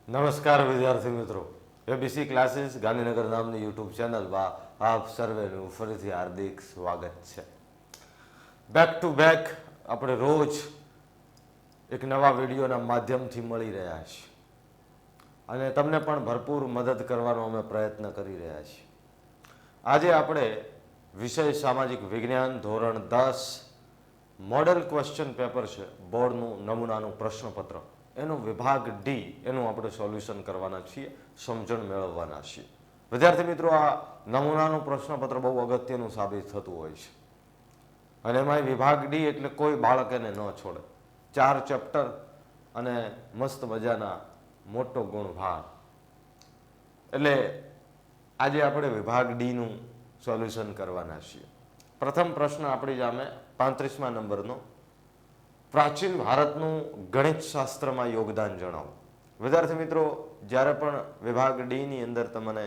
નમસ્કાર વિદ્યાર્થી મિત્રો, એબીસી ક્લાસીસ ગાંધીનગર નામની યુટ્યુબ ચેનલમાં આપ સર્વેનું ફરીથી હાર્દિક સ્વાગત છે. બેક ટુ બેક આપણે રોજ એક નવા વિડીયોના માધ્યમથી મળી રહ્યા છીએ અને તમને પણ ભરપૂર મદદ કરવાનો અમે પ્રયત્ન કરી રહ્યા છીએ. આજે આપણે વિષય સામાજિક વિજ્ઞાન ધોરણ 10 મોડેલ ક્વેશ્ચન પેપર છે, બોર્ડનું નમૂનાનું પ્રશ્નપત્ર, એનું વિભાગ ડી એનું આપણે સોલ્યુશન કરવાના છીએ, સમજણ મેળવવાના છીએ. વિદ્યાર્થી મિત્રો, આ નમૂનાનું પ્રશ્નપત્ર બહુ અગત્યનું સાબિત થતું હોય છે અને એમાં વિભાગ ડી એટલે કોઈ બાળક એને ન છોડે. 4 ચેપ્ટર અને મસ્ત મજાના મોટો ગુણભાર. એટલે આજે આપણે વિભાગ ડીનું સોલ્યુશન કરવાના છીએ. પ્રથમ પ્રશ્ન આપણી સામે 35મા નંબરનો, પ્રાચીન ભારતનું ગણિત શાસ્ત્રમાં યોગદાન જણાવો. વિદ્યાર્થી મિત્રો, જ્યારે પણ વિભાગ ડીની અંદર તમને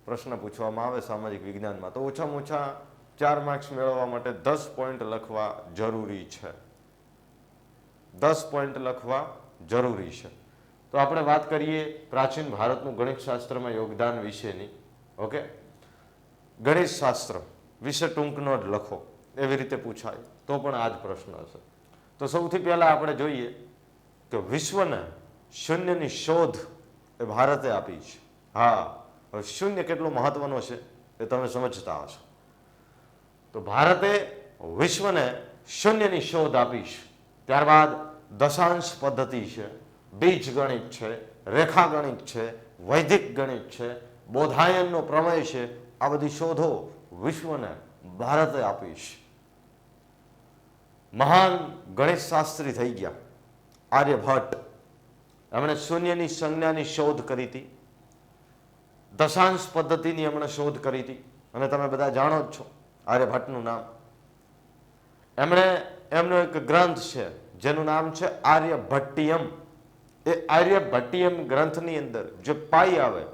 પ્રશ્ન પૂછવામાં આવે સામાજિક વિજ્ઞાનમાં, તો ઓછામાં ઓછા 4 માર્ક્સ મેળવવા માટે 10 પોઈન્ટ લખવા જરૂરી છે. 10 પોઈન્ટ લખવા જરૂરી છે. તો આપણે વાત કરીએ પ્રાચીન ભારતનું ગણિત શાસ્ત્રમાં યોગદાન વિશેની. ઓકે, ગણિત શાસ્ત્ર વિશે ટૂંક નોટ લખો, એવી રીતે પૂછાય તો પણ આ જ પ્રશ્ન હશે. તો સૌથી પહેલા આપણે જોઈએ કે વિશ્વને શૂન્યની શોધ એ ભારતે આપી છે. હા, હવે શૂન્ય કેટલું મહત્વનું છે એ તમે સમજતા હશો. તો ભારતે વિશ્વને શૂન્યની શોધ આપી છે. ત્યારબાદ દશાંશ પદ્ધતિ છે, બીજ ગણિત છે, રેખા ગણિત છે, વૈદિક ગણિત છે, બોધાયનનો પ્રમેય છે. આ બધી શોધો વિશ્વને ભારતે આપી છે. મહાન ગણિત શાસ્ત્રી થઈ ગયા આર્યભટ્ટ. એમણે શૂન્યની સંજ્ઞાની શોધ કરી હતી, દશાંશ પદ્ધતિની એમણે શોધ કરી હતી અને તમે બધા જાણો જ છો આર્યભટ્ટનું નામ. એમનો એક ગ્રંથ છે જેનું નામ છે આર્યભટ્ટિયમ. એ આર્યભટ્ટિયમ ગ્રંથની અંદર જે પાઈ આવે,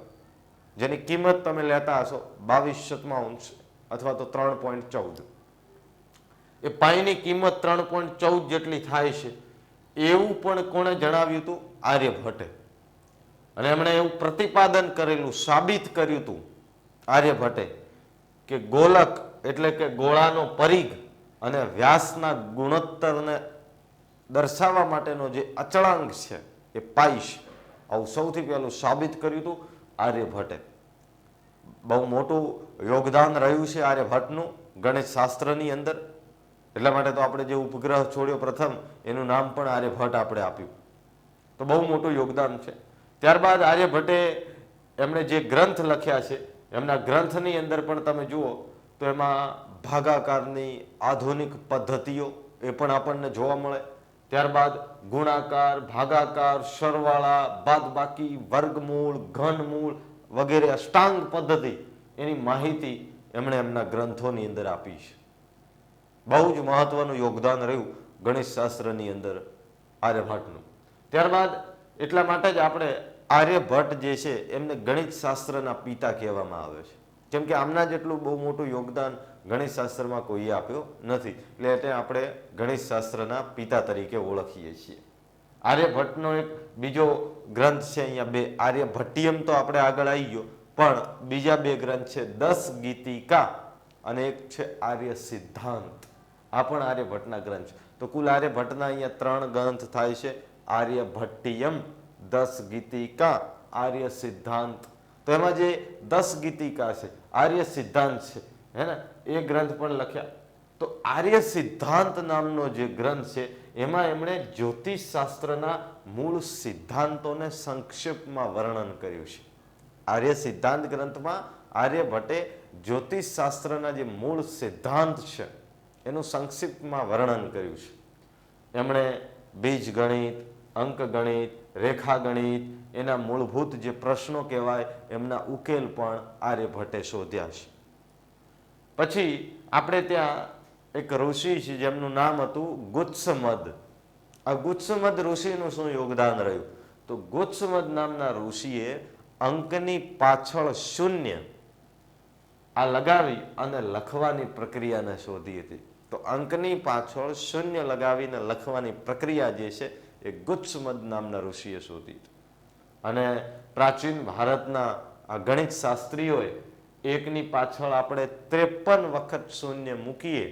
જેની કિંમત તમે લેતા હશો 22/7 અથવા તો 3.14, એ પાઈની કિંમત 3.14 જેટલી થાય છે. એવું પણ કોણે જણાવ્યું હતું? આર્યભટ્ટે. અને એમણે એવું પ્રતિપાદન કરેલું, સાબિત કર્યું હતું આર્યભટ્ટે કે ગોલક એટલે કે ગોળાનો પરિઘ અને વ્યાસના ગુણોત્તરને દર્શાવવા માટેનો જે અચળાંક છે એ પાઈ છે. આવું સૌથી પહેલું સાબિત કર્યું હતું આર્યભટ્ટે. બહુ મોટું યોગદાન રહ્યું છે આર્યભટ્ટનું ગણિત શાસ્ત્રની અંદર. એટલા માટે તો આપણે જે ઉપગ્રહ છોડ્યો પ્રથમ, એનું નામ પણ આર્યભટ્ટ આપણે આપ્યું. તો બહુ મોટું યોગદાન છે. ત્યારબાદ આર્યભટ્ટે એમણે જે ગ્રંથ લખ્યા છે, એમના ગ્રંથની અંદર પણ તમે જુઓ તો એમાં ભાગાકારની આધુનિક પદ્ધતિઓ એ પણ આપણને જોવા મળે. ત્યારબાદ ગુણાકાર, ભાગાકાર, સરવાળા, બાદબાકી, વર્ગમૂળ, ઘનમૂળ વગેરે અષ્ટાંગ પદ્ધતિ, એની માહિતી એમણે એમના ગ્રંથોની અંદર આપી છે. બહુ જ મહત્વનું યોગદાન રહ્યું ગણિત શાસ્ત્રની અંદર આર્યભટ્ટનું. ત્યારબાદ એટલા માટે જ આપણે આર્યભટ્ટ જે છે એમને ગણિત શાસ્ત્રના પિતા કહેવામાં આવે છે, કેમ કે આમના જેટલું બહુ મોટું યોગદાન ગણિત શાસ્ત્રમાં કોઈએ આપ્યો નથી. એટલે આપણે ગણિત શાસ્ત્રના પિતા તરીકે ઓળખીએ છીએ. આર્યભટ્ટનો એક બીજો ગ્રંથ છે અહીંયા 2, આર્યભટ્ટિયમ તો આપણે આગળ આવી ગયો, પણ બીજા 2 ગ્રંથ છે 10 ગીતિકા અને એક છે આર્ય સિદ્ધાંત. આ પણ આર્યભટ્ટના ગ્રંથ છે. તો કુલ આર્યભટ્ટના અહીંયા 3 ગ્રંથ થાય છે: આર્યભટ્ટિયમ, 10 ગીતિકા, આર્ય સિદ્ધાંત. તો એમાં જે 10 ગીતિકા છે, આર્ય સિદ્ધાંત છે, હે ને, એ ગ્રંથ પણ લખ્યા. તો આર્ય સિદ્ધાંત નામનો જે ગ્રંથ છે એમાં એમણે જ્યોતિષ શાસ્ત્રના મૂળ સિદ્ધાંતોને સંક્ષેપમાં વર્ણન કર્યું છે. આર્ય સિદ્ધાંત ગ્રંથમાં આર્યભટ્ટે જ્યોતિષ શાસ્ત્રના જે મૂળ સિદ્ધાંત છે એનું સંક્ષિપ્તમાં વર્ણન કર્યું છે. એમણે બીજ ગણિત, અંક ગણિત, રેખા ગણિત, એના મૂળભૂત જે પ્રશ્નો કહેવાય એમના ઉકેલ પણ આર્યભટ્ટે શોધ્યા છે. પછી આપણે ત્યાં એક ઋષિ છે જેમનું નામ હતું ગુત્સમદ. આ ગુત્સમદ ઋષિનું શું યોગદાન રહ્યું? તો ગુત્સમદ નામના ઋષિએ અંકની પાછળ શૂન્ય આ લગાવી અને લખવાની પ્રક્રિયાને શોધી હતી. તો અંકની પાછળ શૂન્ય લગાવીને લખવાની પ્રક્રિયા જે છે એ ગુત્સમદ નામના ઋષિએ શોધી. અને પ્રાચીન ભારતના આ ગણિત શાસ્ત્રીઓએ એકની પાછળ આપણે 53 વખત શૂન્ય મૂકીએ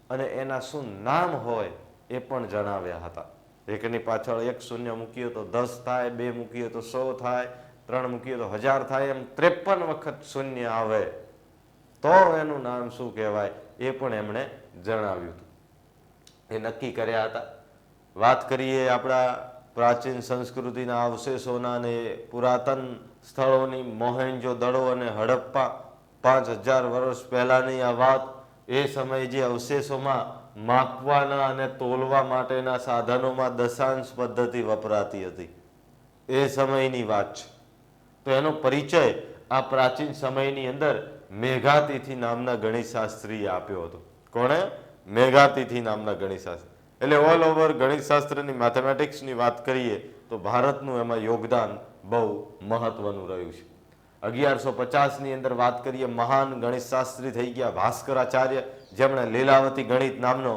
અને એના શું નામ હોય એ પણ જણાવ્યા હતા. એકની પાછળ એક શૂન્ય મૂકીએ તો 10 થાય, 2 મૂકીએ તો 100 થાય, 3 મૂકીએ તો 1000 થાય, એમ 53 વખત શૂન્ય આવે તો એનું નામ શું કહેવાય એ પણ એમણે જણાવ્યું હતું. એ નક્કી કર્યા હતા. વાત કરીએ આપણા પ્રાચીન સંસ્કૃતિના અવશેષોના અને પુરાતન સ્થળોની, મોહેન્જો દડો અને હડપ્પા, 5000 વર્ષ પહેલાની આ વાત. એ સમયે જે અવશેષોમાં માપવાના અને તોલવા માટેના સાધનોમાં દશાંશ પદ્ધતિ વપરાતી હતી, એ સમયની વાત છે. તો એનો પરિચય આ પ્રાચીન સમયની અંદર મેઘાતિથિ નામના ગણિતશાસ્ત્રીએ આપ્યો હતો. કોણે? મેઘાતિથિ નામના ગણિતશાસ્ત્રી. એટલે ઓલ ઓવર ગણિતશાસ્ત્રની, મેથેમેટિક્સની વાત કરીએ તો ભારતનું એમાં યોગદાન બહુ મહત્વનું રહ્યું છે. 1150ની અંદર વાત કરીએ, મહાન ગણિતશાસ્ત્રી થઈ ગયા ભાસ્કરાચાર્ય, જેમણે લીલાવતી ગણિત નામનો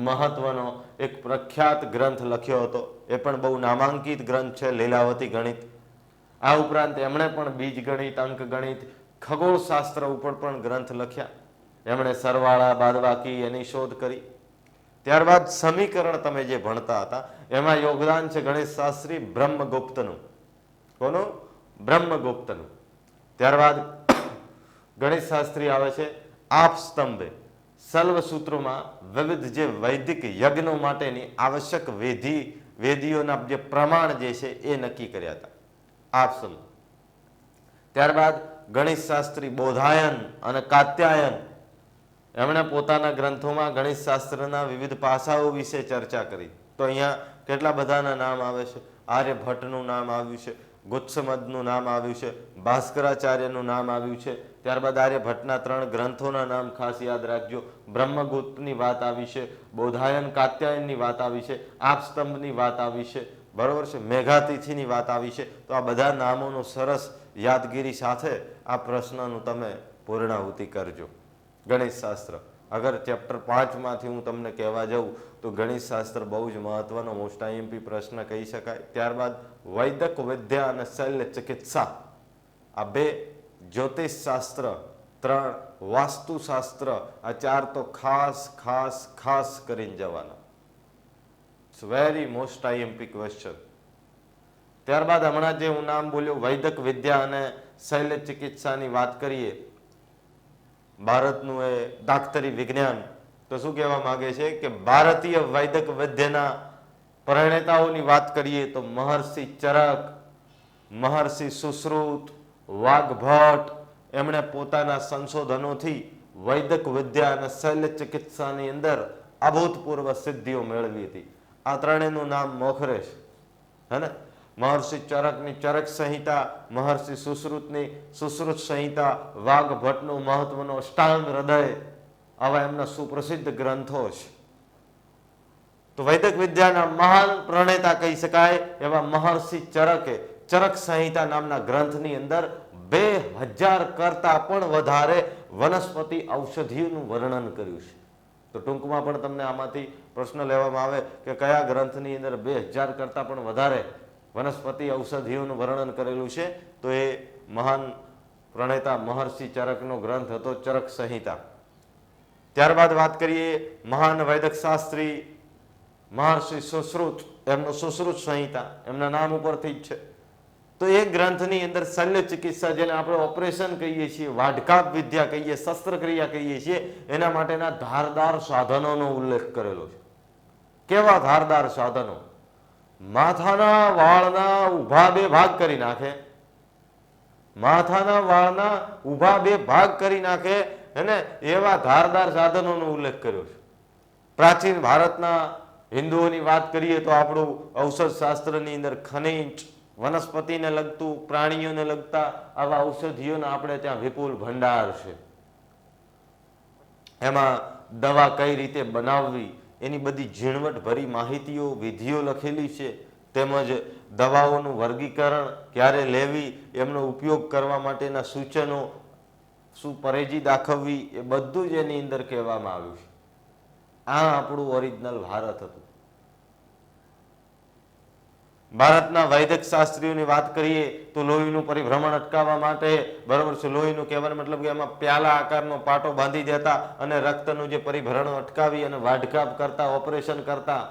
મહત્વનો એક પ્રખ્યાત ગ્રંથ લખ્યો હતો. એ પણ બહુ નામાંકિત ગ્રંથ છે, લીલાવતી ગણિત. આ ઉપરાંત એમણે પણ બીજ ગણિત, અંક ગણિત, ખગોળશાસ્ત્ર ઉપર પણ ગ્રંથ લખ્યા. એમણે સરવાળા, બાદબાકી એની શોધ કરી. ત્યારબાદ સમીકરણ તમે જે ભણતા હતા એમાં યોગદાન છે ગણિતશાસ્ત્રી બ્રહ્મગુપ્તનું. કોનું? બ્રહ્મગુપ્તનું. ત્યારબાદ ગણિતશાસ્ત્રી આવે છે આપસ્તંભે. સલ્વસૂત્રોમાં વિવિધ જે વૈદિક યજ્ઞો માટેની આવશ્યક વેદીઓના જે પ્રમાણ જે છે એ નક્કી કર્યા હતા, આપસ્તંભ. ત્યારબાદ ગણિતશાસ્ત્રી બોધાયન અને કાત્યાયન, એમણે પોતાના ગ્રંથોમાં ગણિતશાસ્ત્રના વિવિધ પાસાઓ વિશે ચર્ચા કરી. તો અહીંયા કેટલા બધાના નામ આવે છે. આર્યભટ્ટનું નામ આવ્યું છે, ગુત્સમદનું નામ આવ્યું છે, ભાસ્કરાચાર્યનું નામ આવ્યું છે. ત્યારબાદ આર્યભટ્ટના 3 ગ્રંથોના નામ ખાસ યાદ રાખજો. બ્રહ્મગુપ્તની વાત આવી છે, બોધાયન કાત્યાયનની વાત આવી છે, આપસ્તંભની વાત આવી છે, બરોબર છે, મેઘાતિથિની વાત આવી છે. તો આ બધા નામોનું સરસ યાદગીરી સાથે આ પ્રશ્નનું તમે પૂર્ણાહુતિ કરજો. ગણિતશાસ્ત્ર અગર ચેપ્ટર 5માંથી હું તમને કહેવા જાઉં તો ગણિતશાસ્ત્ર બહુ જ મહત્વનો મોસ્ટ આઈએમપી પ્રશ્ન કહી શકાય. ત્યારબાદ વૈદક વિદ્યા અને શલ્ય ચિકિત્સા, આ 2 જ્યોતિષશાસ્ત્ર, 3 વાસ્તુશાસ્ત્ર, આ 4 તો ખાસ ખાસ ખાસ કરીને જવાના. It's very most IMP question. ત્યારબાદ હમણાં જે હું નામ બોલ્યો વૈદક વિદ્યા અને શલ્ય ચિકિત્સાની વાત કરીએ, ભારતનું એ ડાક્ટરી વિજ્ઞાન, તો શું કહેવા માંગે છે કે ભારતીય વૈદક વિદ્યાના પ્રણેતાઓની વાત કરીએ તો મહર્ષિ ચરક, મહર્ષિ સુશ્રુત, વાઘભટ્ટ, એમણે પોતાના સંશોધનોથી વૈદક વિદ્યા અને શલ્ય ચિકિત્સાની અંદર અભૂતપૂર્વ સિદ્ધિઓ મેળવી હતી. આ ત્રણેયનું નામ મોખરે છે, હે ને? મહર્ષિ ચરકની ચરક સંહિતા, મહર્ષિ સુશ્રુતની સુશ્રુત સંહિતા, વાઘભટ્ટનું મહત્વનો અષ્ટાંગ હૃદય, આવા એમના સુપ્રસિદ્ધ ગ્રંથો છે. તો વૈદક વિદ્યાના મહાન પ્રણેતા કહી શકાય એવા મહર્ષિ ચરકે ચરક સંહિતા નામના ગ્રંથની અંદર 2000 કરતા પણ વધારે વનસ્પતિ ઔષધિઓનું વર્ણન કર્યું છે. તો ટૂંકમાં પણ તમને આમાંથી પ્રશ્ન લેવામાં આવે કે કયા ગ્રંથની અંદર 2000 કરતા પણ વધારે વનસ્પતિ ઔષધિઓનું વર્ણન કરેલું છે, તો એ મહાન પ્રણેતા મહર્ષિ ચરકનો ગ્રંથ હતો ચરક સંહિતા. ત્યારબાદ વાત કરીએ મહાન વૈદક શાસ્ત્રી મહર્ષિ સુશ્રુત, એમનું સુશ્રુત સંહિતા એમના નામ ઉપરથી જ છે. તો એ ગ્રંથની અંદર શલ્ય ચિકિત્સા, જેને આપણે ઓપરેશન કહીએ છીએ, વાઢકાપ વિદ્યા કહીએ, શસ્ત્રક્રિયા કહીએ છીએ, એના માટેના ધારદાર સાધનોનો ઉલ્લેખ કરેલો છે. કેવા ધારદાર સાધનો? માથાના વાળના ઊભા 2 ભાગ કરી નાખે, માથાના વાળના ઊભા 2 ભાગ કરી નાખે, એને એવા ધારદાર સાધનોનો ઉલ્લેખ કર્યો છે. પ્રાચીન ભારતના હિન્દુઓની વાત કરીએ તો આપણું ઔષધ શાસ્ત્રની અંદર ખનિજ, વનસ્પતિને લગતું, પ્રાણીઓને લગતા આવા ઔષધિઓના આપણે ત્યાં વિપુલ ભંડાર છે. એમાં દવા કઈ રીતે બનાવવી એની બધી ઝીણવટભરી માહિતીઓ, વિધિઓ લખેલી છે. તેમજ દવાઓનું વર્ગીકરણ, ક્યારે લેવી, એમનો ઉપયોગ કરવા માટેના સૂચનો, શું પરેજી દાખવવી, એ બધું જ એની અંદર કહેવામાં આવ્યું છે. આ આપણું ઓરિજિનલ ભારત હતું. ભારતના વૈદિક શાસ્ત્રીઓની વાત કરીએ તો લોહીનું પરિભ્રમણ અટકાવવા માટે, બરોબર છે, લોહીનું કહેવાનો મતલબ કે એમાં પ્યાલા આકારનો પાટો બાંધી દેતા અને રક્તનું જે પરિભ્રમણ અટકાવી અને વાઢકાપ કરતા, ઓપરેશન કરતા.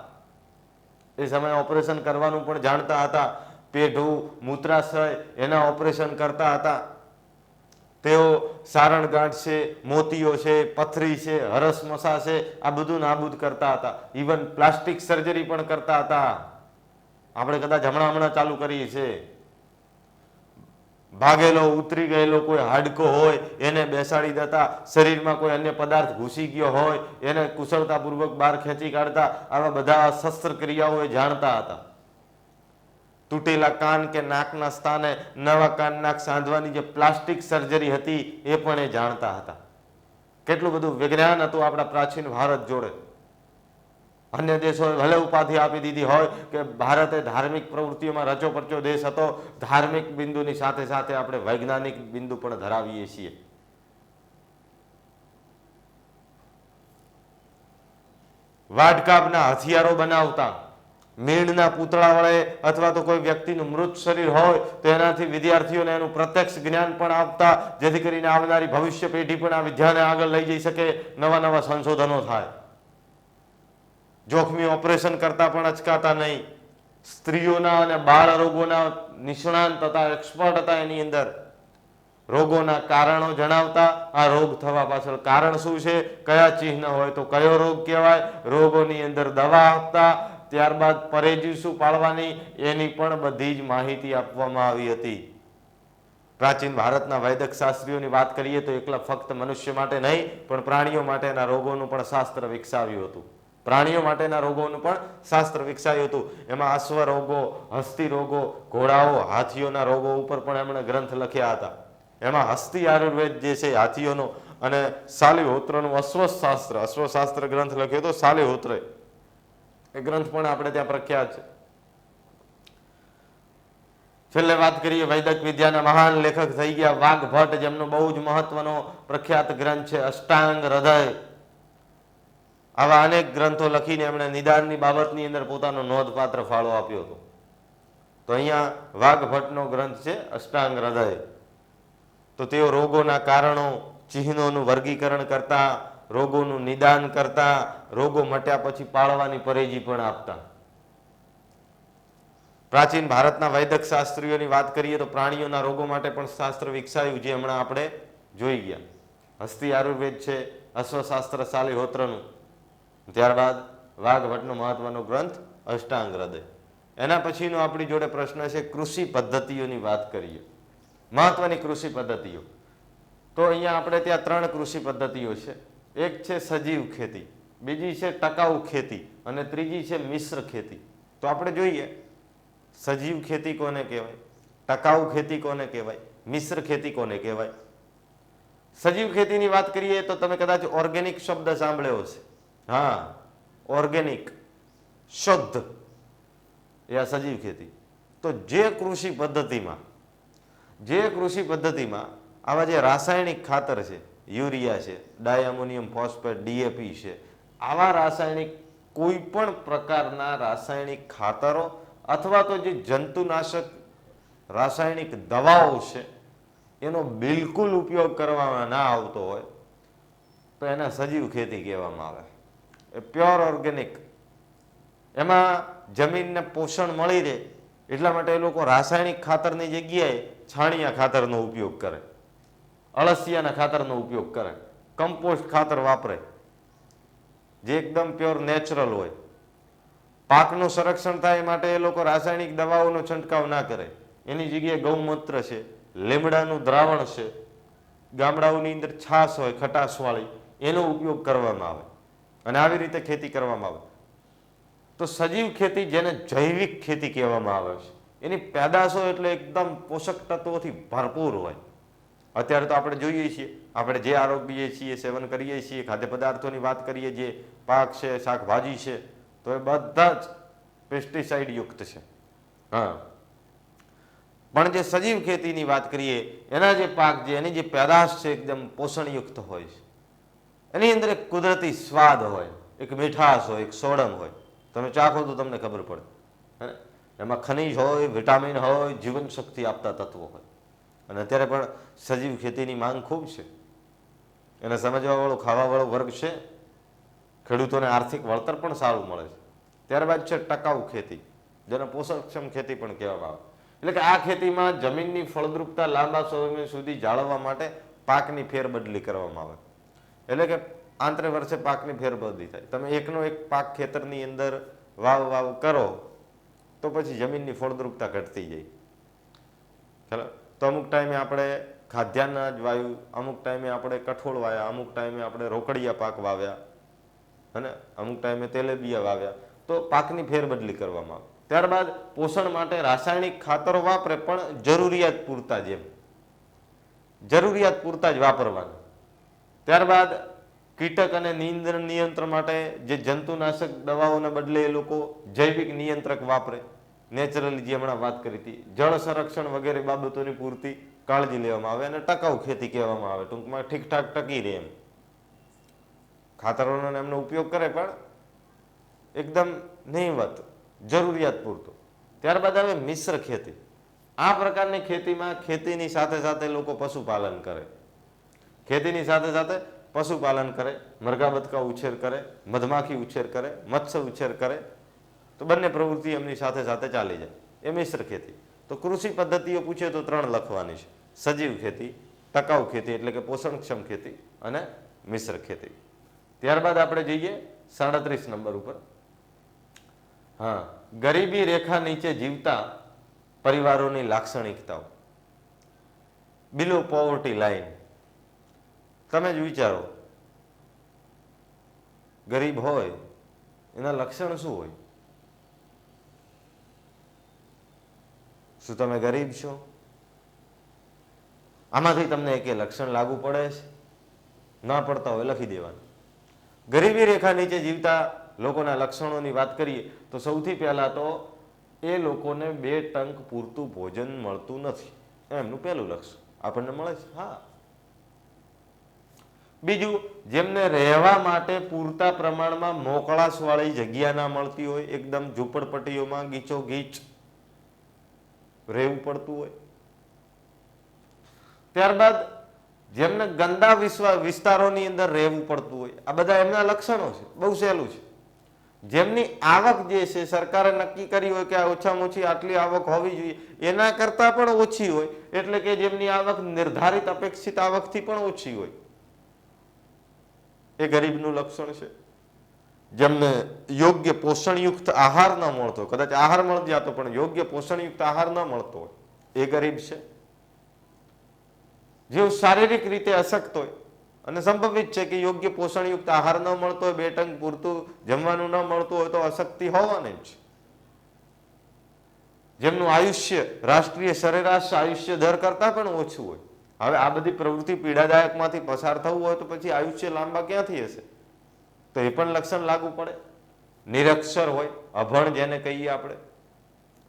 એ સમયે ઓપરેશન કરવાનું પણ જાણતા હતા. પેઢું, મૂત્રાશય એના ઓપરેશન કરતા હતા. તેઓ સારણગાંઠ છે, મોતીઓ છે, પથરી છે, હરસમસા છે, આ બધું નાબૂદ કરતા હતા. ઇવન પ્લાસ્ટિક સર્જરી પણ કરતા હતા. આપણે કદાચ હમણાં ચાલુ કરીએ છીએ. ભાગેલો, ઉતરી ગયેલો કોઈ હાડકો હોય એને બેસાડી દેતા, શરીરમાં કોઈ અન્ય પદાર્થ ઘૂસી ગયો હોય એને કુશળતાપૂર્વક બહાર ખેંચી કાઢતા. આવા બધા શસ્ત્રક્રિયાઓ એ જાણતા હતા. તૂટેલા કાન કે નાકના સ્થાને નવા કાન નાક સાંધવાની જે પ્લાસ્ટિક સર્જરી હતી એ પણ એ જાણતા હતા. કેટલું બધું વિજ્ઞાન હતું આપણા પ્રાચીન ભારત જોડે. અન્ય દેશોએ ભલે ઉપાધિ આપી દીધી હોય કે ભારત એ ધાર્મિક પ્રવૃત્તિઓમાં રચો પરચો દેશ હતો, ધાર્મિક બિંદુની સાથે સાથે આપણે વૈજ્ઞાનિક બિંદુ પણ ધરાવીએ છીએ. વાઢકાપના હથિયારો બનાવતા. મીણના પૂતળા વડે અથવા તો કોઈ વ્યક્તિનું મૃત શરીર હોય તો એનાથી વિદ્યાર્થીઓને એનું પ્રત્યક્ષ જ્ઞાન પણ આપતા, જેથી કરીને આવનારી ભવિષ્ય પેઢી પણ આ વિદ્યાને આગળ લઈ જઈ શકે, નવા નવા સંશોધનો થાય. જોખમી ઓપરેશન કરતા પણ અચકાતા નહીં. સ્ત્રીઓના અને બાળ રોગોના નિષ્ણાંત હતા, એક્સપર્ટ હતા. એની અંદર રોગોના કારણો જણાવતા. આ રોગ થવા પાછળ કારણ શું છે, કયા ચિહ્ન હોય તો કયો રોગ કહેવાય, રોગોની અંદર દવા આપતા. ત્યારબાદ પરેજી શું પાળવાની એની પણ બધી જ માહિતી આપવામાં આવી હતી. પ્રાચીન ભારતના વૈદિક શાસ્ત્રીઓની વાત કરીએ તો એકલા ફક્ત મનુષ્ય માટે નહીં પણ પ્રાણીઓ માટેના રોગોનું પણ શાસ્ત્ર વિકસાવ્યું હતું. પ્રાણીઓ માટેના રોગોનું પણ શાસ્ત્ર વિકસાવ્યું હતું. એમાં અશ્વ રોગો, હસ્તી રોગો, ઘોડાઓ, હાથીઓના રોગો ઉપર પણ એમણે ગ્રંથ લખ્યા હતા. એમાં હસ્તી આયુર્વેદ જે છે હાથીઓનો અને શાલિહોત્રનું અશ્વશાસ્ત્ર ગ્રંથ લખ્યો હતો. શાલિહોત્ર એ ગ્રંથ પણ આપણે ત્યાં પ્રખ્યાત છે. છેલ્લે વાત કરીએ વૈદિક વિદ્યાના મહાન લેખક થઈ ગયા વાઘભટ્ટ, જેમનો બહુ જ મહત્વનો પ્રખ્યાત ગ્રંથ છે અષ્ટાંગ હૃદય. આવા અનેક ગ્રંથો લખીને એમણે નિદાનની બાબતની અંદર પોતાનો નોંધપાત્ર ફાળો આપ્યો હતો. તો અહીંયા વાઘભટ્ટનો ગ્રંથ છે અષ્ટાંગ હૃદય. તો તેઓ રોગોના કારણો, ચિહ્નોનું વર્ગીકરણ કરતા, રોગોનું નિદાન કરતા, રોગો મટ્યા પછી પાળવાની પરેજી પણ આપતા. પ્રાચીન ભારતના વૈદિક શાસ્ત્રીઓની વાત કરીએ તો પ્રાણીઓના રોગો માટે પણ શાસ્ત્ર વિકસાયું, જે હમણાં આપણે જોઈ ગયા. હસ્તી આયુર્વેદ છે, અશ્વશાસ્ત્ર શાલિહોત્રનું, ત્યારબાદ વાઘભટ્ટનો મહત્વનો ગ્રંથ અષ્ટાંગ હૃદય. એના પછીનો આપણી જોડે પ્રશ્ન છે કૃષિ પદ્ધતિઓની વાત કરીએ. મહત્વની કૃષિ પદ્ધતિઓ. તો અહીંયા આપણે ત્યાં 3 કૃષિ પદ્ધતિઓ છે. એક છે સજીવ ખેતી, બીજી છે ટકાઉ ખેતી અને ત્રીજી છે મિશ્ર ખેતી. તો આપણે જોઈએ સજીવ ખેતી કોને કહેવાય, ટકાઉ ખેતી કોને કહેવાય, મિશ્ર ખેતી કોને કહેવાય. સજીવ ખેતીની વાત કરીએ તો તમે કદાચ ઓર્ગેનિક શબ્દ સાંભળ્યો છે. હા, ઓર્ગેનિક, શુદ્ધ, એ આ સજીવ ખેતી. તો જે કૃષિ પદ્ધતિમાં આવા જે રાસાયણિક ખાતર છે, યુરિયા છે, ડાયઅમોનિયમ ફોસ્ફેટ, ડીએપી છે, આવા રાસાયણિક કોઈ પણ પ્રકારના રાસાયણિક ખાતરો અથવા તો જે જંતુનાશક રાસાયણિક દવાઓ છે એનો બિલકુલ ઉપયોગ કરવામાં ના આવતો હોય તો એને સજીવ ખેતી કહેવામાં આવે. એ પ્યોર ઓર્ગેનિક. એમાં જમીનને પોષણ મળી રહે એટલા માટે એ લોકો રાસાયણિક ખાતરની જગ્યાએ છાણિયા ખાતરનો ઉપયોગ કરે, અળસિયાના ખાતરનો ઉપયોગ કરે, કમ્પોસ્ટ ખાતર વાપરે જે એકદમ પ્યોર નેચરલ હોય. પાકનું સંરક્ષણ થાય માટે એ લોકો રાસાયણિક દવાઓનો છંટકાવ ના કરે. એની જગ્યાએ ગૌમૂત્ર છે, લીમડાનું દ્રાવણ છે, ગામડાઓની અંદર છાશ હોય ખટાશવાળી, એનો ઉપયોગ કરવામાં આવે અને આવી રીતે ખેતી કરવામાં આવે. તો સજીવ ખેતી, જેને જૈવિક ખેતી કહેવામાં આવે છે, એની પેદાશો એટલે એકદમ પોષક તત્વોથી ભરપૂર હોય. અત્યારે તો આપણે જોઈએ છીએ, આપણે જે આરોગ્ય છીએ, સેવન કરીએ છીએ, ખાદ્ય પદાર્થોની વાત કરીએ, જે પાક છે, શાકભાજી છે, તો એ બધા જ પેસ્ટિસાઇડ યુક્ત છે. હા, પણ જે સજીવ ખેતીની વાત કરીએ એના જે પાક છે, એની જે પેદાશ છે એકદમ પોષણયુક્ત હોય છે. એની અંદર એક કુદરતી સ્વાદ હોય, એક મીઠાશ હોય, એક સોડમ હોય. તમે ચાખો તો તમને ખબર પડે. એમાં ખનિજ હોય, વિટામિન હોય, જીવન શક્તિ આપતા તત્વો હોય. અને અત્યારે પણ સજીવ ખેતીની માંગ ખૂબ છે. એને સમજવાવાળો, ખાવાવાળો વર્ગ છે. ખેડૂતોને આર્થિક વળતર પણ સારું મળે છે. ત્યારબાદ છે ટકાઉ ખેતી, જેને પોષણક્ષમ ખેતી પણ કહેવામાં આવે. એટલે કે આ ખેતીમાં જમીનની ફળદ્રુપતા લાંબા સમય સુધી જાળવવા માટે પાકની ફેરબદલી કરવામાં આવે. એટલે કે આંતરે વર્ષે પાકની ફેરબદલી થાય. તમે એકનો એક પાક ખેતરની અંદર વાવ કરો તો પછી જમીનની ફળદ્રુપતા ઘટતી જાય. ચાલો, તો અમુક ટાઈમે આપણે ખાદ્યાન્ન જ વાવ્યું, અમુક ટાઈમે આપણે કઠોળ વાવ્યા, અમુક ટાઈમે આપણે રોકડિયા પાક વાવ્યા અને અમુક ટાઈમે તેલેબિયા વાવ્યા, તો પાકની ફેરબદલી કરવામાં આવે. ત્યારબાદ પોષણ માટે રાસાયણિક ખાતરો વાપરે, પણ જરૂરિયાત પૂરતા, જેમ જરૂરિયાત પૂરતા જ વાપરવાના. ત્યારબાદ કીટક અને નિયંત્રણ માટે જે જંતુનાશક દવાઓના બદલે એ લોકો જૈવિક નિયંત્રક વાપરે, નેચરલી, જે હમણાં વાત કરી હતી. જળ સંરક્ષણ વગેરે બાબતોની પૂરતી કાળજી લેવામાં આવે અને ટકાઉ ખેતી કહેવામાં આવે. ટૂંકમાં ઠીકઠાક ટકી રહે એમ. ખાતરોનો એમનો ઉપયોગ કરે પણ એકદમ નહીવત, જરૂરિયાત પૂરતો. ત્યારબાદ આવે મિશ્ર ખેતી. આ પ્રકારની ખેતીમાં ખેતીની સાથે સાથે લોકો પશુપાલન કરે. ખેતીની સાથે સાથે પશુપાલન કરે, મરઘા બતકા ઉછેર કરે, મધમાખી ઉછેર કરે, મત્સ્ય ઉછેર કરે. તો બંને પ્રવૃત્તિ એમની સાથે સાથે ચાલી જાય. એ મિશ્ર ખેતી. તો કૃષિ પદ્ધતિઓ પૂછે તો 3 લખવાની છે: સજીવ ખેતી, ટકાઉ ખેતી એટલે કે પોષણક્ષમ ખેતી, અને મિશ્ર ખેતી. ત્યારબાદ આપણે જઈએ 37 નંબર ઉપર. હા, ગરીબી રેખા નીચે જીવતા પરિવારોની લાક્ષણિકતાઓ. બિલો પોવર્ટી લાઈન. તમે જ વિચારો, ગરીબ હોય એના લક્ષણ શું હોય? શું તમે ગરીબ છો? આમાંથી તમને એક લક્ષણ લાગુ પડે છે? ના પડતા હોય લખી દેવાનું. ગરીબી રેખા નીચે જીવતા લોકોના લક્ષણોની વાત કરીએ તો સૌથી પહેલા તો એ લોકોને 2 ટંક પૂરતું ભોજન મળતું નથી. એમનું પહેલું લક્ષણ. આપણને મળે છે? હા. બીજું, જેમને રહેવા માટે પૂરતા પ્રમાણમાં મોકળાશવાળી જગ્યા ના મળતી હોય, એકદમ ઝૂંપડપટ્ટીઓમાં ગીચો ગીચ રહેવું પડતું હોય. ત્યારબાદ જેમને ગંદા વિસ્તારોની અંદર રહેવું પડતું હોય. આ બધા એમના લક્ષણો છે. બહુ સહેલું છે. જેમની આવક જે છે સરકારે નક્કી કરી હોય કે આ ઓછામાં ઓછી આટલી આવક હોવી જોઈએ, એના કરતાં પણ ઓછી હોય, એટલે કે જેમની આવક નિર્ધારિત અપેક્ષિત આવકથી પણ ઓછી હોય, એ ગરીબનું લક્ષણ છે. જેમને યોગ્ય પોષણયુક્ત આહાર ન મળતો, કદાચ આહાર મળી જતો પણ યોગ્ય પોષણયુક્ત આહાર ન મળતો હોય, એ ગરીબ છે. જેઓ શારીરિક રીતે અશક્ત હોય અને સંભવિત છે કે યોગ્ય પોષણયુક્ત આહાર ન મળતો હોય, 2 ટંક પૂરતું જમવાનું ન મળતું હોય, તો અશક્તિ હોવાની જ છે. જેમનું આયુષ્ય રાષ્ટ્રીય સરેરાશ આયુષ્ય દર કરતાં પણ ઓછું હોય. હવે આ બધી પ્રવૃત્તિ પીડાદાયકમાંથી પસાર થવું હોય તો પછી આયુષ્ય લાંબા ક્યાંથી હશે? તો એ પણ લક્ષણ લાગુ પડે. નિરક્ષર હોય, અભણ જેને કહીએ આપણે.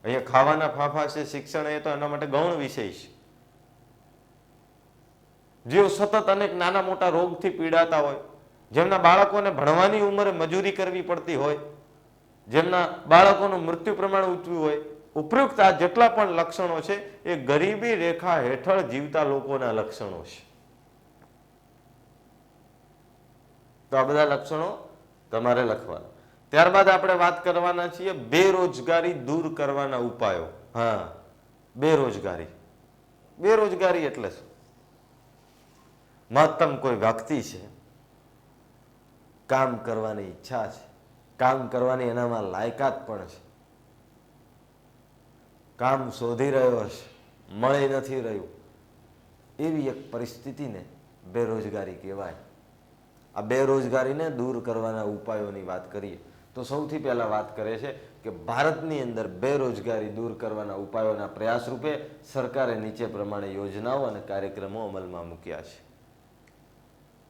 અહીંયા ખાવાના ફાંફા છે, શિક્ષણ એ તો એના માટે ગૌણ વિષય છે. જેઓ સતત અનેક નાના મોટા રોગથી પીડાતા હોય, જેમના બાળકોને ભણવાની ઉંમરે મજૂરી કરવી પડતી હોય, જેમના બાળકોનું મૃત્યુ પ્રમાણ ઊંચું હોય, ઉપરોક્ત આ જેટલા પણ લક્ષણો છે એ ગરીબી રેખા હેઠળ જીવતા લોકોના લક્ષણો છે. તો આ બધા લક્ષણો તમારે લખવાના. ત્યારબાદ આપણે વાત કરવાના છીએ બેરોજગારી દૂર કરવાના ઉપાયો. હા, બેરોજગારી. બેરોજગારી એટલે શું? મહત્તમ કોઈ વ્યક્તિ છે, કામ કરવાની ઈચ્છા છે, કામ કરવાની એનામાં લાયકાત પણ છે, કામ શોધી રહ્યો હશે, મળી નથી રહ્યું, એવી એક પરિસ્થિતિને બેરોજગારી કહેવાય. આ બેરોજગારીને દૂર કરવાના ઉપાયોની વાત કરીએ તો સૌથી પહેલા વાત કરે છે કે ભારતની અંદર બેરોજગારી દૂર કરવાના ઉપાયોના પ્રયાસ રૂપે સરકારે નીચે પ્રમાણે યોજનાઓ અને કાર્યક્રમો અમલમાં મૂક્યા છે.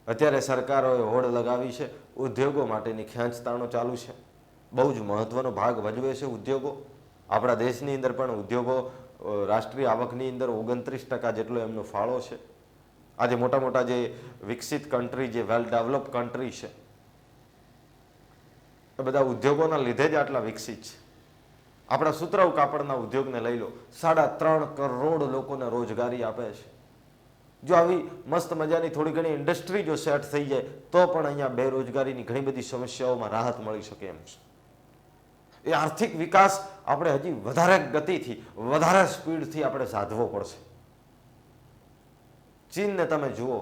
અત્યારે સરકારોએ હોડ લગાવી છે, ઉદ્યોગો માટેની ખેંચતાણો ચાલુ છે. બહુ જ મહત્વનો ભાગ ભજવે છે ઉદ્યોગો. આપણા દેશની અંદર પણ ઉદ્યોગો રાષ્ટ્રીય આવકની અંદર 29% જેટલો એમનો ફાળો છે. આજે મોટા મોટા જે વિકસિત કન્ટ્રી, જે વેલ ડેવલપ કન્ટ્રી છે, એ બધા ઉદ્યોગોના લીધે જ આટલા વિકસિત છે. આપણા સુતરાઉ કાપડના ઉદ્યોગને લઈ લો, 3.5 કરોડ લોકોને રોજગારી આપે છે. જો આવી મસ્ત મજાની થોડી ઘણી ઇન્ડસ્ટ્રી જો સેટ થઈ જાય તો પણ અહીંયા બેરોજગારીની ઘણી બધી સમસ્યાઓમાં રાહત મળી શકે એમ છે. એ આર્થિક વિકાસ આપણે હજી વધારે ગતિથી, વધારે સ્પીડથી આપણે સાધવો પડશે. ચીનને તમે જુઓ,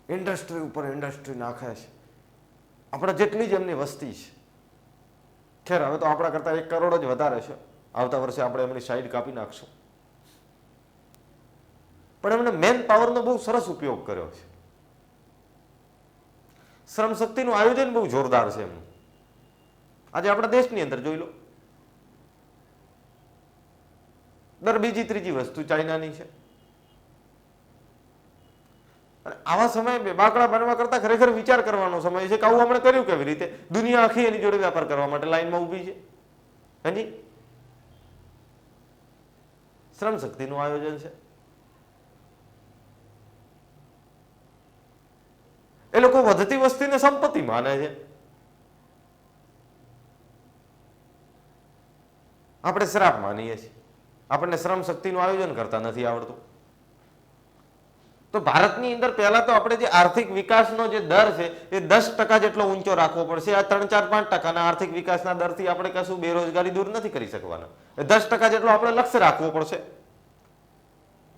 ઇન્ડસ્ટ્રી ઉપર ઇન્ડસ્ટ્રી નાખે છે. આપણે જેટલી જ એમની વસ્તી છે. ખેર, હવે તો આપણા કરતાં 1 કરોડ જ વધારે છે. આવતા વર્ષે આપણે એમની સાઈડ કાપી નાખશું. પણ એમણે મેન પાવરનો બહુ સરસ ઉપયોગ કર્યો છે. શ્રમ શક્તિનું આયોજન બહુ જોરદાર છે એમનું. આજે આપણા દેશની અંદર જોઈ લો, દર બીજી ત્રીજી વસ્તુ ચાઇનાની છે. અને આવા સમયે બાકડા બનવા કરતા ખરેખર વિચાર કરવાનો સમય છે કે આવું આપણે કર્યું કેવી રીતે. દુનિયા આખી એની જોડે વ્યાપાર કરવા માટે લાઈનમાં ઊભી છે. હાજી, શ્રમ શક્તિનું આયોજન છે. એ લોકો વધતી વસ્તીને સંપત્તિ માને છે. આપણે શ્રાપ માનીએ છીએ. આપણને શ્રમ શક્તિનું આયોજન કરતા નથી આવડતું. તો ભારતની અંદર પહેલા તો આપણે જે આર્થિક વિકાસનો જે દર છે એ 10% જેટલો ઊંચો રાખવો પડશે. આ 3, 4, 5%ના આર્થિક વિકાસના દરથી આપણે કશું બેરોજગારી દૂર નથી કરી શકવાના. એ 10% જેટલો આપણે લક્ષ્ય રાખવો પડશે.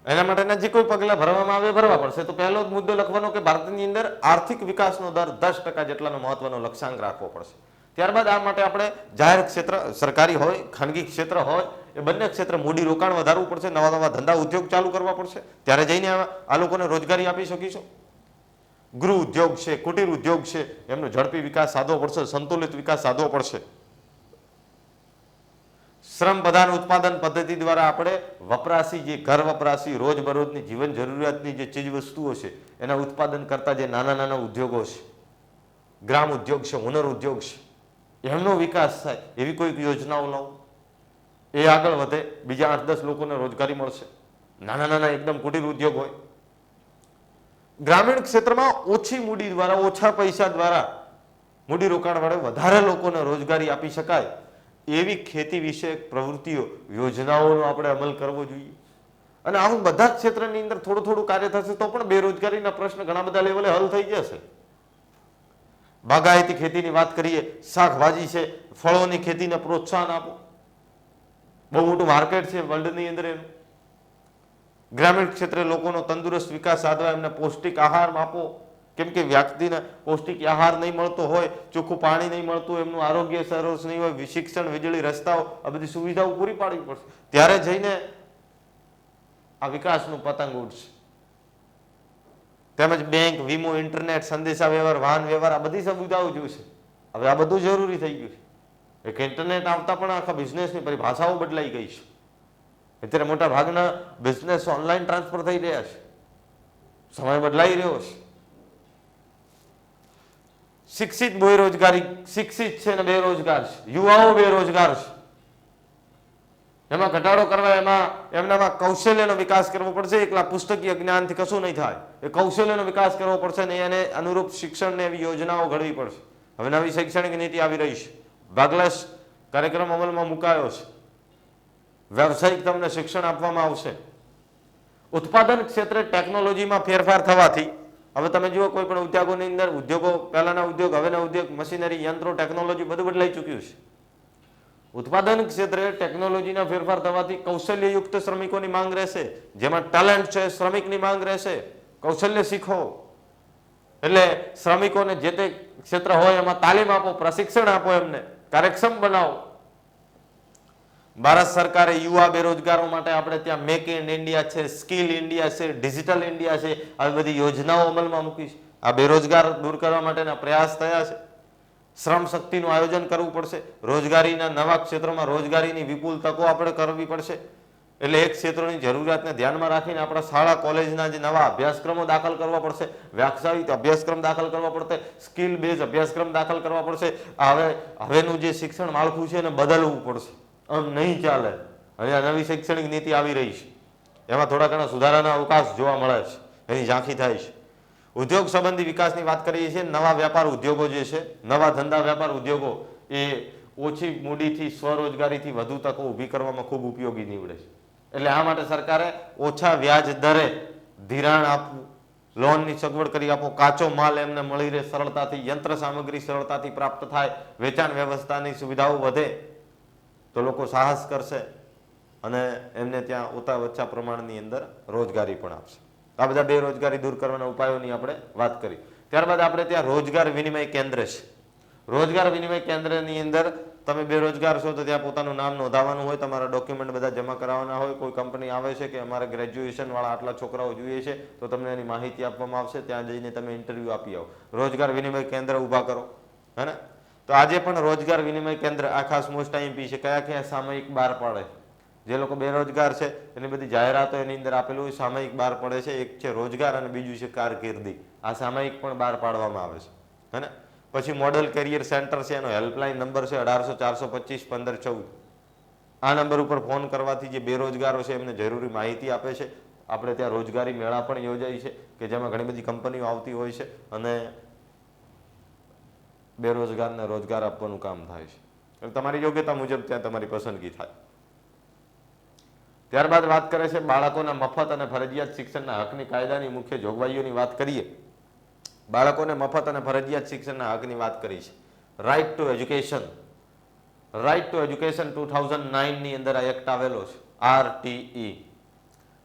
એના માટેના જે કોઈ પગલા ભરવામાં આવે ભરવા પડશે. તો પહેલો જ મુદ્દો લખવાનો કે ભારતની અંદર આર્થિક વિકાસનો દર 10% જેટલાનો મહત્વનો લક્ષ્યાંક રાખવો પડશે. ત્યારબાદ આ માટે આપણે જાહેર ક્ષેત્ર, સરકારી હોય, ખાનગી ક્ષેત્ર હોય, એ બંને ક્ષેત્ર મૂડી રોકાણ વધારવું પડશે. નવા નવા ધંધા ઉદ્યોગ ચાલુ કરવા પડશે. ત્યારે જઈને આ લોકોને રોજગારી આપી શકીશું. ગૃહ ઉદ્યોગ છે, કુટીર ઉદ્યોગ છે, એમનો ઝડપી વિકાસ સાધવો પડશે, સંતુલિત વિકાસ સાધવો પડશે. શ્રમ પ્રધાન ઉત્પાદન પદ્ધતિ દ્વારા આપણે વપરાશી, જે ઘર વપરાશી, રોજબરોજની જીવન જરૂરિયાતની જે ચીજ વસ્તુઓ છે એના ઉત્પાદન કરતા જે નાના નાના ઉદ્યોગો છે, ગ્રામ ઉદ્યોગ છે, હુનર ઉદ્યોગ છે, એમનો વિકાસ થાય એવી કોઈક યોજનાઓ લાવો. એ આગળ વધે, બીજા 8-10 લોકોને રોજગારી મળશે. નાના નાના એકદમ કુટીર ઉદ્યોગ હોય. ગ્રામીણ ક્ષેત્રમાં ઓછી મૂડી દ્વારા, ઓછા પૈસા દ્વારા મૂડીરોકાણ વડે વધારે લોકોને રોજગારી આપી શકાય એવી ખેતી વિષયક પ્રવૃત્તિઓ, યોજનાઓનો આપણે અમલ કરવો જોઈએ. અને આવું બધા જ ક્ષેત્રની અંદર થોડું થોડું કાર્ય થશે તો પણ બેરોજગારીના પ્રશ્ન ઘણા બધા લેવલે હલ થઈ જશે. બાગાયતી ખેતીની વાત કરીએ, શાકભાજી છે, ફળોની ખેતીને પ્રોત્સાહન આપો. બહુ મોટું માર્કેટ છે વર્લ્ડની અંદર એનું. ગ્રામીણ ક્ષેત્રે લોકોનો તંદુરસ્ત વિકાસ સાધવા એમને પૌષ્ટિક આહાર આપો. કેમ કે વ્યક્તિને પૌષ્ટિક આહાર નહીં મળતો હોય, ચોખ્ખું પાણી નહીં મળતું, એમનું આરોગ્ય સરસ નહીં હોય, શિક્ષણ, વીજળી, રસ્તાઓ, આ બધી સુવિધાઓ પૂરી પાડવી પડશે. ત્યારે જઈને આ વિકાસનું પતંગ ઉડશે. તેમજ બેંક, વીમો, ઇન્ટરનેટ, સંદેશા વ્યવહાર, વાહન વ્યવહાર, આ બધી સુવિધાઓ જોઈશે. હવે આ બધું જરૂરી થઈ ગયું છે. એક ઇન્ટરનેટ આવતા પણ આખા બિઝનેસની પરિભાષાઓ બદલાઈ ગઈ છે. અત્યારે મોટા ભાગના બિઝનેસ ઓનલાઈન ટ્રાન્સફર થઈ રહ્યા છે. સમય બદલાઈ રહ્યો છે. શિક્ષિત બેરોજગારી, શિક્ષિત છે અને બેરોજગાર છે, યુવાઓ બેરોજગાર છે. એમાં ઘટાડો કરવા, એમાં એમનામાં કૌશલ્યનો વિકાસ કરવો પડશે. એકલા પુસ્તકીય જ્ઞાનથી કશું નહીં થાય. એ કૌશલ્યનો વિકાસ કરવો પડશે ને એને અનુરૂપ શિક્ષણને એવી યોજનાઓ ઘડવી પડશે. હવે નવી શૈક્ષણિક નીતિ આવી રહી છે. ભાગલાશ કાર્યક્રમ અમલમાં મુકાયો છે. વ્યવસાયિક તમને શિક્ષણ આપવામાં આવશે. ઉત્પાદન ક્ષેત્રે ટેકનોલોજીમાં ફેરફાર થવાથી હવે તમે જુઓ, કોઈ પણ ઉદ્યોગોની અંદર, ઉદ્યોગો, પહેલાના ઉદ્યોગ, હવેના ઉદ્યોગ, મશીનરી, યંત્રો, ટેકનોલોજી બધું બદલાઈ ચૂક્યું છે. ઉત્પાદન ક્ષેત્રે ટેકનોલોજીના ફેરફાર થવાથી કૌશલ્યયુક્ત શ્રમિકોની માંગ રહેશે. જેમાં ટેલેન્ટ છે, શ્રમિકની માંગ રહેશે. કૌશલ્ય શીખો એટલે શ્રમિકોને જે તે ક્ષેત્ર હોય એમાં તાલીમ આપો, પ્રશિક્ષણ આપો, એમને કાર્યક્ષમ બનાવો. ભારત સરકારે યુવા બેરોજગારો માટે આપણે ત્યાં મેક ઇન ઇન્ડિયા છે, સ્કિલ ઇન્ડિયા છે, ડિજિટલ ઇન્ડિયા છે, આવી બધી યોજનાઓ અમલમાં મૂકી છે. આ બેરોજગાર દૂર કરવા માટેના પ્રયાસ થયા છે. શ્રમ શક્તિનું આયોજન કરવું પડશે. રોજગારીના નવા ક્ષેત્રોમાં રોજગારીની વિપુલ તકો આપણે કરવી પડશે. એટલે એક ક્ષેત્રોની જરૂરિયાતને ધ્યાનમાં રાખીને આપણા શાળા, કોલેજના જે નવા અભ્યાસક્રમો દાખલ કરવા પડશે, વ્યાવસાયિક અભ્યાસક્રમ દાખલ કરવા પડશે, સ્કિલ બેઝ અભ્યાસક્રમ દાખલ કરવા પડશે. હવેનું જે શિક્ષણ માળખું છે એને બદલવું પડશે. આમ નહીં ચાલે. અને આ નવી શૈક્ષણિક નીતિ આવી રહી છે, એમાં થોડા ઘણા સુધારાના અવકાશ જોવા મળે છે, એની ઝાંખી થાય છે. ઉદ્યોગ સંબંધી વિકાસની વાત કરીએ છીએ. નવા વ્યાપાર ઉદ્યોગો જે છે, નવા ધંધા વ્યાપાર ઉદ્યોગો, એ ઓછી મૂડીથી સ્વરોજગારીથી વધુ તકો ઊભી કરવામાં ખૂબ ઉપયોગી નીવડે છે. એટલે આ માટે સરકારે ઓછા વ્યાજ દરે ધિરાણ આપવું, લોનની સગવડ કરી આપો, કાચો માલ એમને મળી રહે સરળતાથી, યંત્ર સામગ્રી સરળતાથી પ્રાપ્ત થાય, વેચાણ વ્યવસ્થાની સુવિધાઓ વધે તો લોકો સાહસ કરશે અને એમને ત્યાં ઓછા પ્રમાણની અંદર રોજગારી પણ આપશે. આ બધા બેરોજગારી દૂર કરવાના ઉપાયોની આપણે વાત કરી. ત્યારબાદ આપણે ત્યાં રોજગાર વિનિમય કેન્દ્ર છે. રોજગાર વિનિમય કેન્દ્રની અંદર તમે બેરોજગાર છો તો ત્યાં પોતાનું નામ નોંધાવવાનું હોય, તમારા ડોક્યુમેન્ટ બધા જમા કરાવવાના હોય. કોઈ કંપની આવે છે કે અમારે ગ્રેજ્યુએશન વાળા આટલા છોકરાઓ જોઈએ છે તો તમને એની માહિતી આપવામાં આવશે. ત્યાં જઈને તમે ઇન્ટરવ્યુ આપી આવો. રોજગાર વિનિમય કેન્દ્ર ઊભા કરો, હે ને. તો આજે પણ રોજગાર વિનિમય કેન્દ્ર આ ખાસ મોસ્ટ આઈએમપી છે. કયા કયા સામયિક બહાર પાડે, જે લોકો બેરોજગાર છે એની બધી જાહેરાતો એની અંદર આપેલું હોય, સામયિક બહાર પડે છે. એક છે રોજગાર અને બીજું છે કારકિર્દી. આ સામયિક પણ બહાર પાડવામાં આવે છે, હે ને. પછી મોડલ કેરિયર સેન્ટર છે, એનો હેલ્પલાઇન નંબર છે 1800 425 15 14. આ નંબર ઉપર ફોન કરવાથી જે બેરોજગારો છે એમને જરૂરી માહિતી આપે છે. આપણે ત્યાં રોજગારી મેળા પણ યોજાય છે કે જેમાં ઘણી બધી કંપનીઓ આવતી હોય છે અને બેરોજગારને રોજગાર આપવાનું કામ થાય છે. એટલે તમારી યોગ્યતા મુજબ ત્યાં તમારી પસંદગી થાય. ત્યારબાદ વાત કરે છે બાળકોના મફત અને ફરજિયાત શિક્ષણના હકની કાયદાની મુખ્ય જોગવાઈઓની વાત કરીએ. બાળકોને મફત અને ફરજિયાત શિક્ષણના હકની વાત કરી છે. Right to education, right to education 2009 ની અંદર આ એક્ટ આવેલો છે, RTE.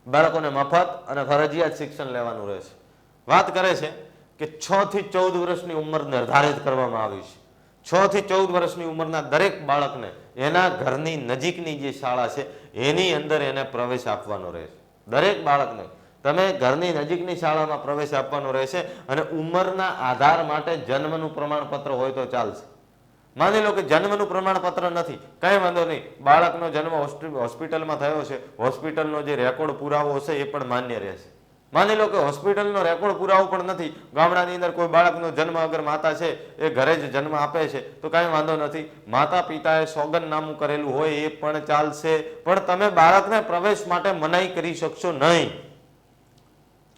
બાળકોને મફત અને ફરજિયાત શિક્ષણ લેવાનું રહેશે. વાત કરે છે કે 6 થી 14 વર્ષની ઉંમર નિર્ધારિત કરવામાં આવી છે. 6 થી 14 વર્ષની ઉંમરના દરેક બાળકને એના ઘરની નજીકની જે શાળા છે એની અંદર એને પ્રવેશ આપવાનો રહેશે. દરેક બાળકને તમે ઘરની નજીકની શાળામાં પ્રવેશ આપવાનો રહેશે અને ઉંમરના આધાર માટે જન્મનું પ્રમાણપત્ર હોય તો ચાલશે. માની લો કે જન્મનું પ્રમાણપત્ર નથી, કઈ વાંધો નહીં, બાળકનો જન્મ હોસ્પિટલમાં થયો છે, હોસ્પિટલનો જે રેકોર્ડ પુરાવો હશે એ પણ માન્ય રહેશે. માની લો કે હોસ્પિટલનો રેકોર્ડ પુરાવો પણ નથી, ગામડાની અંદર કોઈ બાળકનો જન્મ અગર માતા છે એ ઘરે જ જન્મ આપે છે તો કાંઈ વાંધો નથી. માતા પિતાએ સોગંદનામું કરેલું હોય એ પણ ચાલશે, પણ તમે બાળકને પ્રવેશ માટે મનાઈ કરી શકશો નહીં.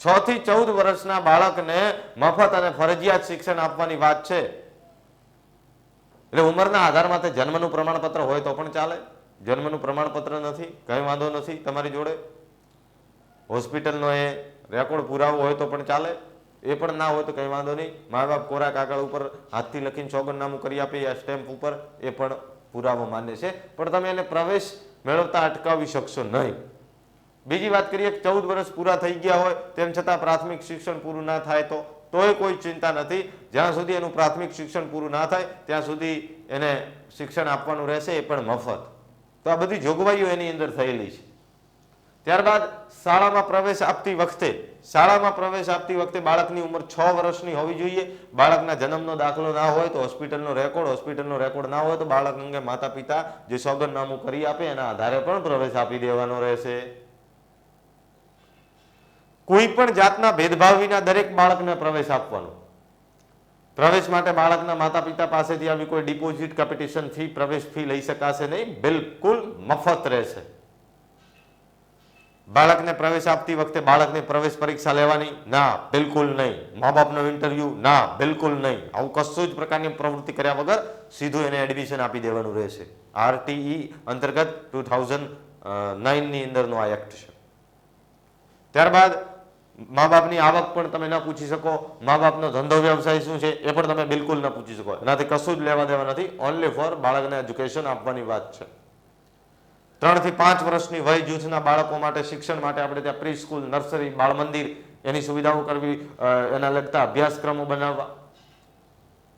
6 થી 14 વર્ષના બાળકને મફત અને ફરજિયાત શિક્ષણ આપવાની વાત છે. એટલે ઉંમરના આધારમાં તે જન્મનું પ્રમાણપત્ર હોય તો પણ ચાલે, જન્મનું પ્રમાણપત્ર નથી કઈ વાંધો નથી, તમારી જોડે હોસ્પિટલનો એ રેકોર્ડ પુરાવો હોય તો પણ ચાલે, એ પણ ના હોય તો કઈ વાંધો નહીં. મા બાપ કોરા કાગળ ઉપર હાથથી લખીને સોગંદનામું કરી આપે આ સ્ટેમ્પ ઉપર, એ પણ પુરાવો માન્ય છે, પણ તમે એને પ્રવેશ મેળવતા અટકાવી શકશો નહીં. બીજી વાત કરીએ, 14 વર્ષ પૂરા થઈ ગયા હોય તેમ છતાં પ્રાથમિક શિક્ષણ પૂરું ના થાય તોય કોઈ ચિંતા નથી. જ્યાં સુધી એનું પ્રાથમિક શિક્ષણ પૂરું ના થાય ત્યાં સુધી એને શિક્ષણ આપવાનું રહેશે, એ પણ મફત. તો આ બધી જોગવાઈઓ એની અંદર થયેલી છે. ત્યારબાદ શાળામાં પ્રવેશ આપતી વખતે બાળકની ઉંમર 6 વર્ષની હોવી જોઈએ. બાળકના જન્મનો દાખલો ના હોય તો હોસ્પિટલનો રેકોર્ડ ના હોય તો બાળક અંગે માતા પિતા જે સોગંદનામું કરી આપે એના આધારે પણ પ્રવેશ આપી દેવાનો રહેશે. કોઈ પણ જાતના ભેદભાવ વિના દરેક બાળકને પ્રવેશ આપવાનો. પ્રવેશ માટે બાળકના માતા પિતા પાસેથી આવી કોઈ ડિપોઝિટ કેપિટેશન ફી, પ્રવેશ ફી લઈ શકાશે નહીં, બિલકુલ મફત રહેશે. બાળકને પ્રવેશ આપતી વખતે બાળકની પ્રવેશ પરીક્ષા લેવાની? ના, બિલકુલ નહીં. મા બાપનો ઇન્ટરવ્યુ? ના, બિલકુલ નહીં. આવું કશું જ પ્રકારની પ્રવૃત્તિ કર્યા વગર સીધું એને એડમિશન આપી દેવાનું રહેશે. RTE અંતર્ગત 2009 ની અંદરનો આ એક્ટ છે. ત્યારબાદ મા બાપની આવક પણ તમે ન પૂછી શકો, મા બાપનો ધંધો વ્યવસાય શું છે એ પણ તમે બિલકુલ ન પૂછી શકો. એનાથી કશું જ લેવા દેવા નથી. ઓનલી ફોર બાળકને એજ્યુકેશન આપવાની વાત છે. 3 થી 5 વર્ષની વય જૂથના બાળકો માટે શિક્ષણ માટે આપણે ત્યાં પ્રી સ્કૂલ, નર્સરી, બાળ મંદિર એની સુવિધાઓ કરવી, એના લગતા અભ્યાસક્રમો બનાવવા,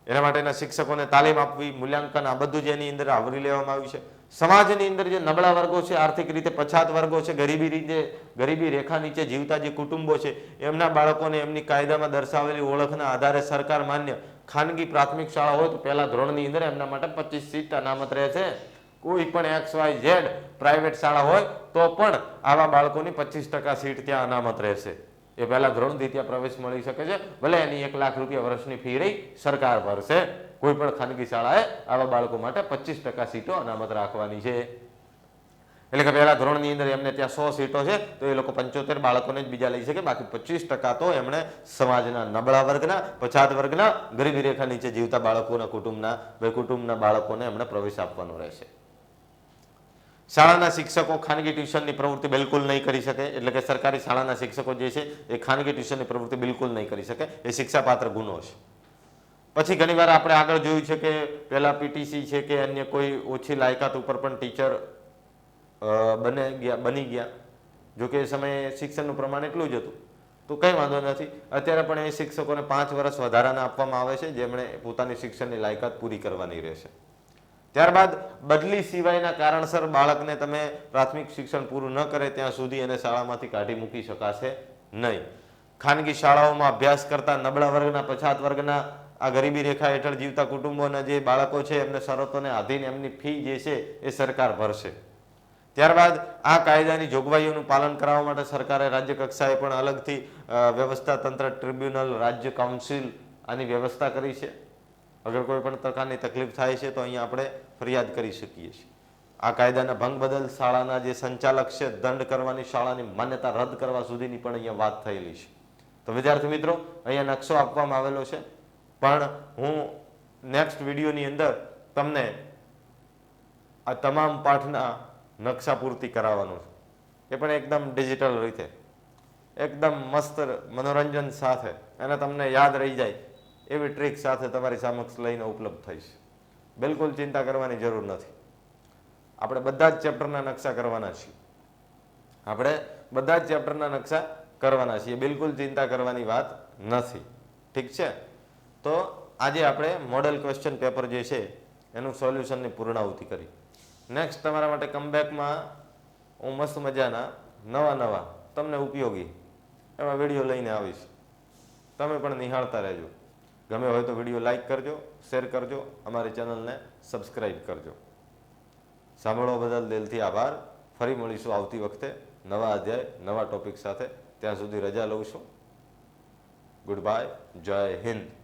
એના માટેના શિક્ષકોને તાલીમ આપવી, મૂલ્યાંકન, આ બધું જ એની અંદર આવરી લેવામાં આવ્યું છે. સમાજની અંદર જે નબળા વર્ગો છે, આર્થિક રીતે પછાત વર્ગો છે, ગરીબી રેખા નીચે જીવતા જે કુટુંબો છે એમના બાળકોને એમની કાયદામાં દર્શાવેલી ઓળખના આધારે સરકાર માન્ય ખાનગી પ્રાથમિક શાળા હોય તો પહેલા ધોરણની અંદર એમના માટે 25 સીટ અનામત રહે છે. કોઈ પણ XYZ પ્રાઇવેટ શાળા હોય તો પણ આવા બાળકોની 25% સીટ ત્યાં અનામત રહેશે. એ પહેલા ધોરણથી ત્યાં પ્રવેશ મળી શકે છે. ભલે એની 1 લાખ રૂપિયા વર્ષની ફી રહી સરકાર ભરશે. કોઈ પણ ખાનગી શાળાએ આવા બાળકો માટે 25% સીટો અનામત રાખવાની છે. એટલે કે પહેલા ધોરણની અંદર એમને ત્યાં 100 સીટો છે તો એ લોકો 75 બાળકોને જ બીજા લઈ શકે, બાકી 25% તો એમણે સમાજના નબળા વર્ગના, પછાત વર્ગના, ગરીબી રેખા નીચે જીવતા બાળકોના કુટુંબના બાળકોને એમણે પ્રવેશ આપવાનો રહેશે. શાળાના શિક્ષકો ખાનગી ટ્યુશનની પ્રવૃત્તિ બિલકુલ નહીં કરી શકે, એટલે કે સરકારી શાળાના શિક્ષકો જે છે એ ખાનગી ટ્યુશનની પ્રવૃત્તિ બિલકુલ નહીં કરી શકે, એ શિક્ષાપાત્ર ગુનો છે. પછી ઘણીવાર આપણે આગળ જોયું છે કે પહેલા પીટીસી છે કે અન્ય કોઈ ઓછી લાયકાત ઉપર પણ ટીચર બની ગયા. જોકે એ સમયે શિક્ષણનું પ્રમાણ એટલું જ હતું તો કંઈ વાંધો નથી. અત્યારે પણ એ શિક્ષકોને 5 વર્ષ વધારાના આપવામાં આવે છે, જેમણે પોતાની શિક્ષણની લાયકાત પૂરી કરવાની રહેશે. ત્યારબાદ બદલી સિવાયના કારણસર બાળકને તમે પ્રાથમિક શિક્ષણ પૂરું ન કરે ત્યાં સુધી એને શાળામાંથી કાઢી મૂકી શકાશે નહીં. ખાનગી શાળાઓમાં અભ્યાસ કરતા નબળા વર્ગના, પછાત વર્ગના, આ ગરીબી રેખા હેઠળ જીવતા કુટુંબોના જે બાળકો છે એમને શરતોને આધીન એમની ફી જે છે એ સરકાર ભરશે. ત્યારબાદ આ કાયદાની જોગવાઈઓનું પાલન કરાવવા માટે સરકારે રાજ્ય કક્ષાએ પણ અલગથી વ્યવસ્થા તંત્ર, ટ્રિબ્યુનલ, રાજ્ય કાઉન્સિલ આની વ્યવસ્થા કરી છે. અગર કોઈ પણ પ્રકારની તકલીફ થાય છે તો અહીંયા આપણે ફરિયાદ કરી શકીએ છીએ. આ કાયદાના ભંગ બદલ શાળાના જે સંચાલક છે દંડ કરવાની, શાળાની માન્યતા રદ કરવા સુધીની પણ અહીંયા વાત થયેલી છે. તો વિદ્યાર્થી મિત્રો, અહીંયા નકશો આપવામાં આવેલો છે, પણ હું નેક્સ્ટ વિડીયોની અંદર તમને આ તમામ પાઠના નકશા પૂર્તિ કરાવવાનું છે. એ પણ એકદમ ડિજિટલ રીતે, એકદમ મસ્ત મનોરંજન સાથે, અને તમને યાદ રહી જાય એવી ટ્રીક સાથે તમારી સમક્ષ લઈને ઉપલબ્ધ થઈશ. બિલકુલ ચિંતા કરવાની જરૂર નથી. આપણે બધા જ ચેપ્ટરના નકશા કરવાના છીએ. કરવાના છીએ, બિલકુલ ચિંતા કરવાની વાત નથી. ઠીક છે? તો આજે આપણે મોડેલ ક્વેશ્ચન પેપર જે છે એનું સોલ્યુશનની પૂર્ણાહુતિ કરી. નેક્સ્ટ તમારા માટે કમબેકમાં હું મસ્ત મજાના નવા તમને ઉપયોગી એવા વિડીયો લઈને આવીશ. તમે પણ નિહાળતા રહેજો. ગમે હોય તો વિડીયો લાઈક કરજો, શેર કરજો, અમારી ચેનલને સબસ્ક્રાઈબ કરજો. સાંભળવા બદલ દિલથી આભાર. ફરી મળીશું આવતી વખતે નવા અધ્યાય, નવા ટોપિક સાથે. ત્યાં સુધી રજા લઉં છું. Good bye. જય હિન્દ.